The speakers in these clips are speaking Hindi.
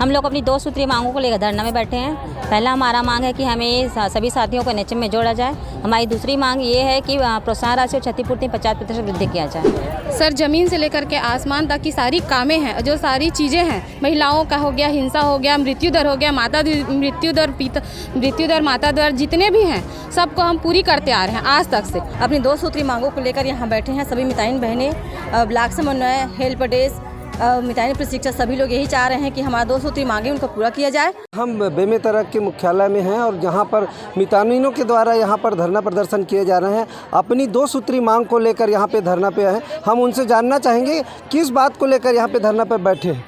हम लोग अपनी 2 सूत्रीय मांगों को लेकर धरना में बैठे हैं। पहला हमारा मांग है कि हमें सभी साथियों को एनएचएम में जोड़ा जाए। हमारी दूसरी मांग ये है कि प्रोत्साहन राशि और क्षतिपूर्ति 50% वृद्धि किया जाए। सर, ज़मीन से लेकर के आसमान तक की सारी कामें हैं, जो सारी चीज़ें हैं, महिलाओं का हो गया, हिंसा हो गया, मृत्यु दर हो गया, मृत्यु दर माता दर जितने भी हैं सबको हम पूरी करते आ रहे हैं आज तक से। अपनी 2 सूत्री मांगों को लेकर यहाँ बैठे हैं सभी मिताइन बहनें, ब्लॉक समन्वय, हेल्प डेस्क, मिताइन प्रशिक्षक, सभी लोग यही चाह रहे हैं कि हमारा 2 सूत्री मांगे उनको पूरा किया जाए। हम बेमेतरा के मुख्यालय में हैं और जहां पर मितानिनों के द्वारा यहां पर धरना प्रदर्शन किए जा रहे हैं। अपनी 2 सूत्री मांग को लेकर यहां पे धरना पे हैं। हम उनसे जानना चाहेंगे किस बात को लेकर यहां पे धरना पर बैठे हैं।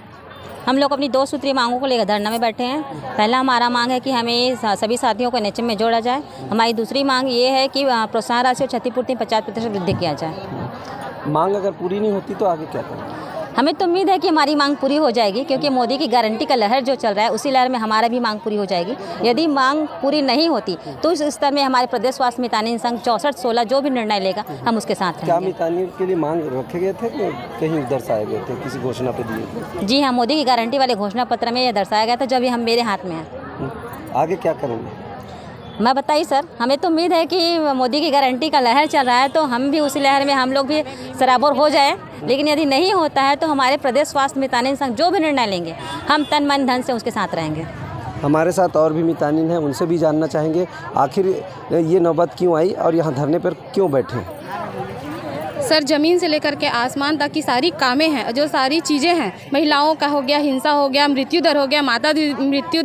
हम लोग अपनी 2 सूत्रीय मांगों को लेकर धरना में बैठे हैं। पहला हमारा मांग है कि हमें सभी साथियों को एनएचएम में जोड़ा जाए। हमारी दूसरी मांग ये है कि प्रोत्साहन राशि और क्षतिपूर्ति 50% वृद्धि किया जाए। मांग अगर पूरी नहीं होती तो आगे क्या करेंगे? हमें तो उम्मीद है कि हमारी मांग पूरी हो जाएगी, क्योंकि मोदी की गारंटी का लहर जो चल रहा है उसी लहर में हमारा भी मांग पूरी हो जाएगी। यदि मांग पूरी नहीं होती तो इस स्तर में हमारे प्रदेश स्वास्थ्य मितानिन संघ 64-16 जो भी निर्णय लेगा हम उसके साथ रहेंगे। क्या मितानिन के लिए मांग रखे गए थे कि कहीं दर्शाए गए थे, किसी घोषणा पे दिए थे? जी हाँ, मोदी की गारंटी वाले घोषणा पत्र में यह दर्शाया गया था, जो अभी हम मेरे हाथ में है। आगे क्या करेंगे? मैं बताइए सर, हमें तो उम्मीद है कि मोदी की गारंटी का लहर चल रहा है तो हम भी उसी लहर में हम लोग भी सराबोर हो जाए। लेकिन यदि नहीं होता है तो हमारे प्रदेश स्वास्थ्य मितानिन संघ जो भी निर्णय लेंगे हम तन मन धन से उसके साथ रहेंगे। हमारे साथ और भी मितानिन हैं, उनसे भी जानना चाहेंगे आखिर ये नौबत क्यों आई और यहाँ धरने पर क्यों बैठे। सर, ज़मीन से लेकर के आसमान तक की सारी कामें हैं, जो सारी चीज़ें हैं, महिलाओं का हो गया, हिंसा हो गया, मृत्यु दर हो गया, मृत्यु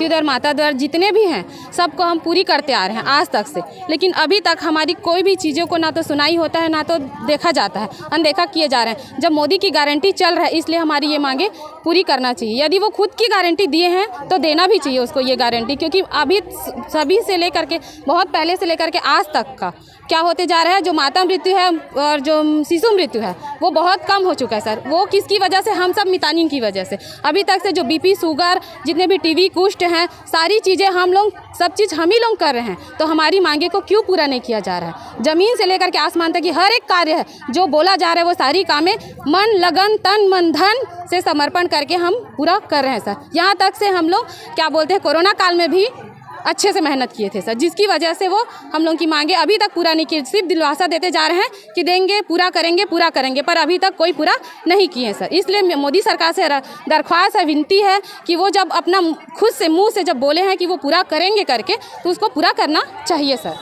दर माता दर जितने भी हैं सबको हम पूरी करते आ रहे हैं आज तक से। लेकिन अभी तक हमारी कोई भी चीज़ों को ना तो सुनाई होता है ना तो देखा जाता है, अनदेखा किए जा रहे हैं। जब मोदी की गारंटी चल रहा है इसलिए हमारी ये मांगे पूरी करना चाहिए। यदि वो खुद की गारंटी दिए हैं तो देना भी चाहिए उसको ये गारंटी, क्योंकि अभी सभी से लेकर के बहुत पहले से लेकर के आज तक का क्या होते जा रहा है, जो माता मृत्यु है और जो शिशु मृत्यु है वो बहुत कम हो चुका है सर। वो किसकी वजह से? हम सब मितानिन की वजह से। अभी तक से जो बीपी, शुगर, जितने भी टीबी, कुष्ठ हैं, सारी चीज़ें हम लोग, सब चीज़ हम ही लोग कर रहे हैं, तो हमारी मांगे को क्यों पूरा नहीं किया जा रहा है? ज़मीन से लेकर के आसमान तक की हर एक कार्य है जो बोला जा रहा है वो सारी कामें मन, लगन, तन, मन, धन से समर्पण करके हम पूरा कर रहे हैं सर। यहाँ तक से हम लोग क्या बोलते हैं, कोरोना काल में भी अच्छे से मेहनत किए थे सर, जिसकी वजह से वो हम लोगों की मांगे अभी तक पूरा नहीं की। सिर्फ दिलवासा देते जा रहे हैं कि देंगे, पूरा करेंगे, पर अभी तक कोई पूरा नहीं किए सर। इसलिए मोदी सरकार से दरख्वास्त है, विनती है कि वो जब अपना खुद से मुंह से जब बोले हैं कि वो पूरा करेंगे करके, तो उसको पूरा करना चाहिए सर।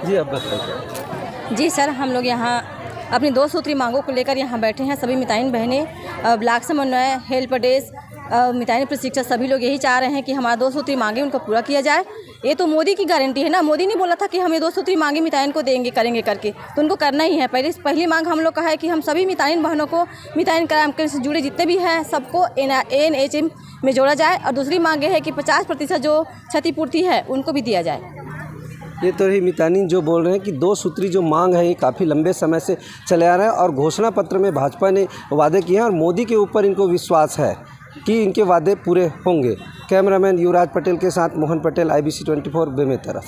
जी, अब बताइए। जी सर, हम लोग यहाँ अपनी 2 सूत्री मांगों को लेकर यहाँ बैठे हैं सभी मिताइन बहनें, ब्लॉक समन्वय, हेल्प डेस्क, मिताइन प्रशिक्षक, सभी लोग यही चाह रहे हैं कि हमारा 2 सूत्री मांगे उनको पूरा किया जाए। ये तो मोदी की गारंटी है ना, मोदी ने बोला था कि हमें 2 सूत्री मांगे मिताइन को देंगे, करेंगे करके, तो उनको करना ही है। पहली मांग हम लोग का है कि हम सभी मिताइन बहनों को, मिताइन कार्यक्रम से जुड़े जितने भी हैं सबको एनएचएम में जोड़ा जाए। और दूसरी मांग ये है कि 50% जो क्षतिपूर्ति है उनको भी दिया जाए। ये तो ही मितानिन जो बोल रहे हैं कि 2 सूत्री जो मांग है ये काफ़ी लंबे समय से चले आ रहे हैं और घोषणा पत्र में भाजपा ने वादे किए हैं और मोदी के ऊपर इनको विश्वास है कि इनके वादे पूरे होंगे। कैमरामैन युवराज पटेल के साथ मोहन पटेल, IBC 24 बेमेतरा।